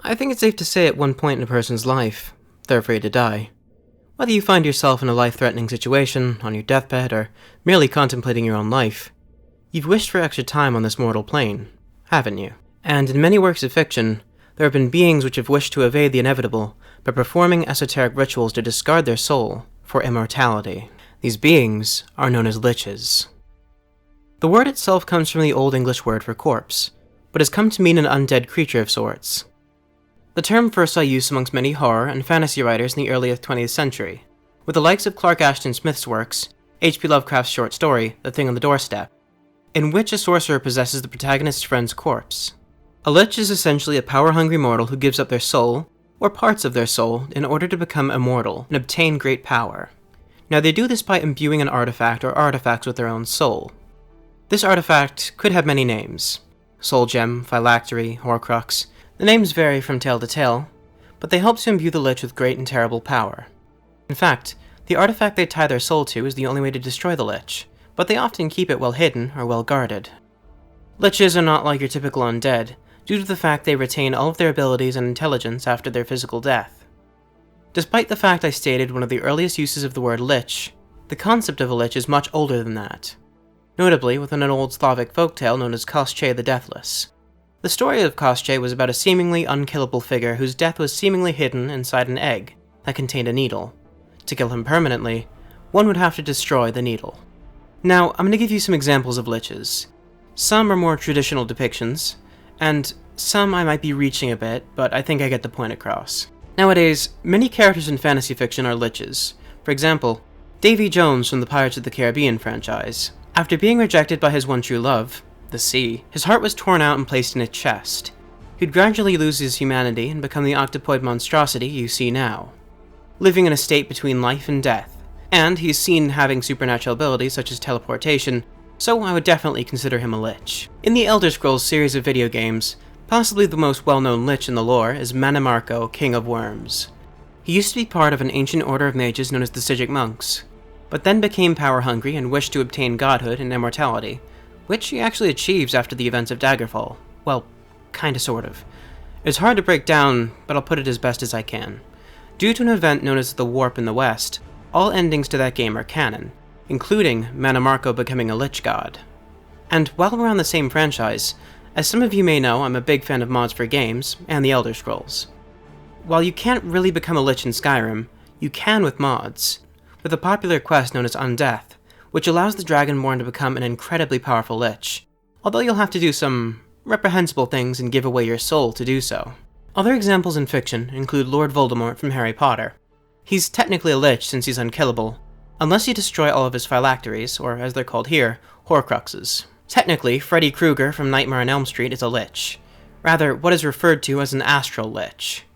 I think it's safe to say at one point in a person's life, they're afraid to die. Whether you find yourself in a life-threatening situation, on your deathbed, or merely contemplating your own life, you've wished for extra time on this mortal plane, haven't you? And in many works of fiction, there have been beings which have wished to evade the inevitable by performing esoteric rituals to discard their soul for immortality. These beings are known as liches. The word itself comes from the Old English word for corpse, but has come to mean an undead creature of sorts. The term first saw use amongst many horror and fantasy writers in the early 20th century, with the likes of Clark Ashton Smith's works, H.P. Lovecraft's short story, The Thing on the Doorstep, in which a sorcerer possesses the protagonist's friend's corpse. A lich is essentially a power-hungry mortal who gives up their soul, or parts of their soul, in order to become immortal and obtain great power. Now they do this by imbuing an artifact or artifacts with their own soul. This artifact could have many names: soul gem, phylactery, horcrux. The names vary from tale to tale, but they help to imbue the lich with great and terrible power. In fact, the artifact they tie their soul to is the only way to destroy the lich, but they often keep it well hidden or well guarded. Liches are not like your typical undead, due to the fact they retain all of their abilities and intelligence after their physical death. Despite the fact I stated one of the earliest uses of the word lich, the concept of a lich is much older than that, notably within an old Slavic folktale known as Koschei the Deathless. The story of Koschei was about a seemingly unkillable figure whose death was seemingly hidden inside an egg that contained a needle. To kill him permanently, one would have to destroy the needle. Now, I'm going to give you some examples of liches. Some are more traditional depictions, and some I might be reaching a bit, but I think I get the point across. Nowadays, many characters in fantasy fiction are liches. For example, Davy Jones from the Pirates of the Caribbean franchise. After being rejected by his one true love, the sea, his heart was torn out and placed in a chest. He'd gradually lose his humanity and become the octopoid monstrosity you see now, living in a state between life and death. And he's seen having supernatural abilities such as teleportation, so I would definitely consider him a lich. In the Elder Scrolls series of video games, possibly the most well-known lich in the lore is Mannimarco, King of Worms. He used to be part of an ancient order of mages known as the Sigic monks, but then became power-hungry and wished to obtain godhood and immortality, which he actually achieves after the events of Daggerfall. Well, kinda sort of. It's hard to break down, but I'll put it as best as I can. Due to an event known as the Warp in the West, all endings to that game are canon, including Mannimarco becoming a lich god. And while we're on the same franchise, as some of you may know, I'm a big fan of mods for games, and the Elder Scrolls. While you can't really become a lich in Skyrim, you can with mods, with a popular quest known as Undeath, which allows the Dragonborn to become an incredibly powerful lich, although you'll have to do some reprehensible things and give away your soul to do so. Other examples in fiction include Lord Voldemort from Harry Potter. He's technically a lich since he's unkillable, unless you destroy all of his phylacteries, or as they're called here, horcruxes. Technically, Freddy Krueger from Nightmare on Elm Street is a lich, rather what is referred to as an astral lich.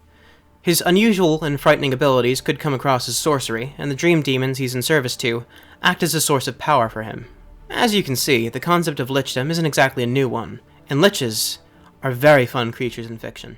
His unusual and frightening abilities could come across as sorcery, and the dream demons he's in service to act as a source of power for him. As you can see, the concept of lichdom isn't exactly a new one, and liches are very fun creatures in fiction.